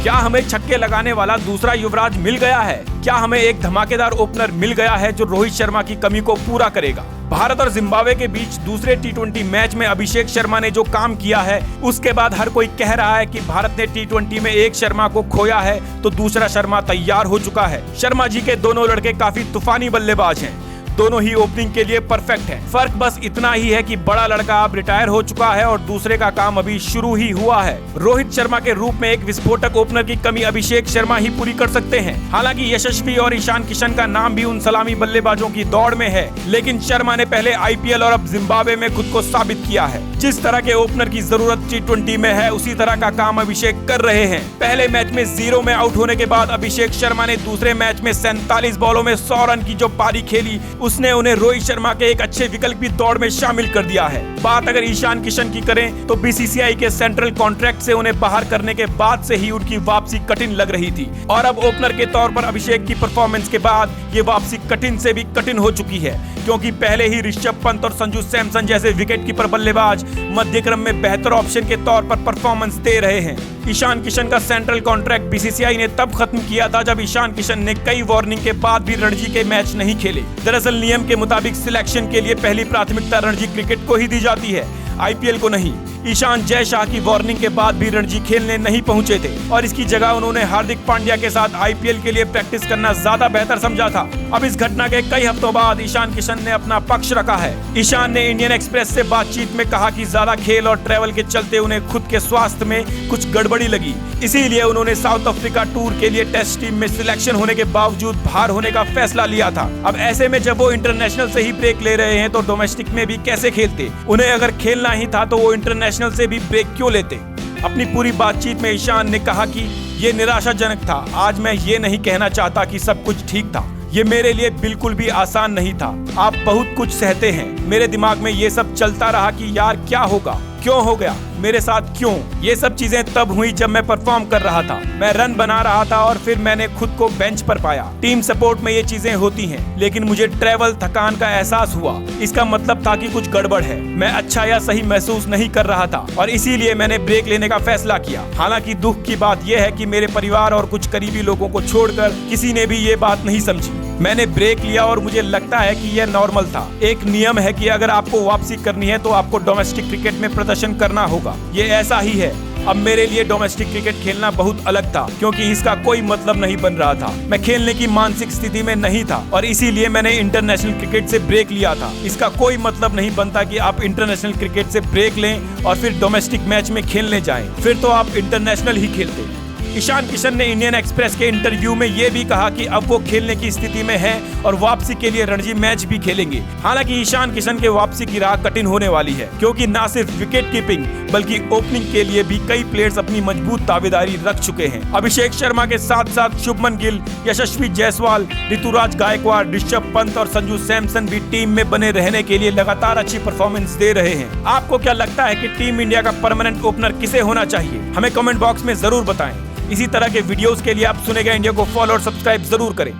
क्या हमें छक्के लगाने वाला दूसरा युवराज मिल गया है? क्या हमें एक धमाकेदार ओपनर मिल गया है जो रोहित शर्मा की कमी को पूरा करेगा? भारत और जिम्बाब्वे के बीच दूसरे टी20 मैच में अभिषेक शर्मा ने जो काम किया है, उसके बाद हर कोई कह रहा है कि भारत ने टी20 में एक शर्मा को खोया है तो दूसरा शर्मा तैयार हो चुका है। शर्मा जी के दोनों लड़के काफी तूफानी बल्लेबाज हैं, दोनों ही ओपनिंग के लिए परफेक्ट है। फर्क बस इतना ही है कि बड़ा लड़का अब रिटायर हो चुका है और दूसरे का काम अभी शुरू ही हुआ है। रोहित शर्मा के रूप में एक विस्फोटक ओपनर की कमी अभिषेक शर्मा ही पूरी कर सकते हैं। हालांकि यशस्वी और ईशान किशन का नाम भी उन सलामी बल्लेबाजों की दौड़ में है, लेकिन शर्मा ने पहले आईपीएल और अब जिम्बाब्वे में खुद को साबित किया है। जिस तरह के ओपनर की जरूरत टी20 में है, उसी तरह का काम अभिषेक कर रहे हैं। पहले मैच में 0 में आउट होने के बाद अभिषेक शर्मा ने दूसरे मैच में 47 बॉलों में 100 रन की जो पारी खेली, उसने उन्हें रोहित शर्मा के एक अच्छे विकल्प की दौड़ में शामिल कर दिया है। बात अगर ईशान किशन की करें तो बीसीसीआई के सेंट्रल कॉन्ट्रैक्ट से उन्हें बाहर करने के बाद से ही उनकी वापसी कठिन लग रही थी और अब ओपनर के तौर पर अभिषेक की परफॉर्मेंस के बाद ये वापसी कठिन से भी कठिन हो चुकी है, क्योंकि पहले ही ऋषभ पंत और संजू सैमसन जैसे विकेटकीपर बल्लेबाज मध्यक्रम में बेहतर ऑप्शन के तौर पर परफॉर्मेंस दे रहे हैं। ईशान किशन का सेंट्रल कॉन्ट्रैक्ट बीसीसीआई ने तब खत्म किया था जब ईशान किशन ने कई वार्निंग के बाद भी रणजी के मैच नहीं खेले। दरअसल नियम के मुताबिक सिलेक्शन के लिए पहली प्राथमिकता रणजी क्रिकेट को ही दी जाती है, आईपीएल को नहीं। ईशान जय शाह की वार्निंग के बाद भी रणजी खेलने नहीं पहुंचे थे और इसकी जगह उन्होंने हार्दिक पांड्या के साथ आईपीएल के लिए प्रैक्टिस करना ज्यादा बेहतर समझा था। अब इस घटना के कई हफ्तों बाद ईशान किशन ने अपना पक्ष रखा है। ईशान ने इंडियन एक्सप्रेस से बातचीत में कहा कि ज्यादा खेल और ट्रैवल के चलते उन्हें खुद के स्वास्थ्य में कुछ गड़बड़ी लगी, इसीलिए उन्होंने साउथ अफ्रीका टूर के लिए टेस्ट टीम में सिलेक्शन होने के बावजूद बाहर होने का फैसला लिया था। अब ऐसे में जब वो इंटरनेशनल से ही ब्रेक ले रहे हैं तो डोमेस्टिक में भी कैसे खेलते? उन्हें अगर खेलना ही था तो वो इंटरनेशनल से भी ब्रेक क्यों लेते? अपनी पूरी बातचीत में ईशान ने कहा कि ये निराशाजनक था। आज मैं ये नहीं कहना चाहता कि सब कुछ ठीक था, ये मेरे लिए बिल्कुल भी आसान नहीं था। आप बहुत कुछ सहते हैं, मेरे दिमाग में ये सब चलता रहा कि यार क्या होगा, क्यों हो गया, मेरे साथ क्यों? ये सब चीजें तब हुई जब मैं परफॉर्म कर रहा था, मैं रन बना रहा था और फिर मैंने खुद को बेंच पर पाया। टीम सपोर्ट में ये चीजें होती हैं, लेकिन मुझे ट्रैवल थकान का एहसास हुआ। इसका मतलब था कि कुछ गड़बड़ है, मैं अच्छा या सही महसूस नहीं कर रहा था और इसीलिए मैंने ब्रेक लेने का फैसला किया। हालांकि दुख की बात यह है कि मेरे परिवार और कुछ करीबी लोगों को छोड़कर किसी ने भी ये बात नहीं समझी। मैंने ब्रेक लिया और मुझे लगता है कि यह नॉर्मल था। एक नियम है कि अगर आपको वापसी करनी है तो आपको डोमेस्टिक क्रिकेट में प्रदर्शन करना होगा, ये ऐसा ही है। अब मेरे लिए डोमेस्टिक क्रिकेट खेलना बहुत अलग था, क्योंकि इसका कोई मतलब नहीं बन रहा था। मैं खेलने की मानसिक स्थिति में नहीं था और इसीलिए मैंने इंटरनेशनल क्रिकेट से ब्रेक लिया था। इसका कोई मतलब नहीं बनता कि आप इंटरनेशनल क्रिकेट से ब्रेक लें और फिर डोमेस्टिक मैच में खेलने जाएं, फिर तो आप इंटरनेशनल ही खेलते। ईशान किशन ने इंडियन एक्सप्रेस के इंटरव्यू में ये भी कहा कि अब वो खेलने की स्थिति में है और वापसी के लिए रणजी मैच भी खेलेंगे। हालांकि ईशान किशन के वापसी की राह कठिन होने वाली है, क्योंकि न सिर्फ विकेट कीपिंग बल्कि ओपनिंग के लिए भी कई प्लेयर्स अपनी मजबूत दावेदारी रख चुके हैं। अभिषेक शर्मा के साथ साथ शुभमन गिल, यशस्वी जायसवाल, ऋतुराज गायकवाड़, ऋषभ पंत और संजू सैमसन भी टीम में बने रहने के लिए लगातार अच्छी परफॉर्मेंस दे रहे हैं। आपको क्या लगता है कि टीम इंडिया का परमानेंट ओपनर किसे होना चाहिए? हमें कमेंट बॉक्स में जरूर बताएं। इसी तरह के वीडियोस के लिए आप सुनेगा इंडिया को फॉलो और सब्सक्राइब जरूर करें।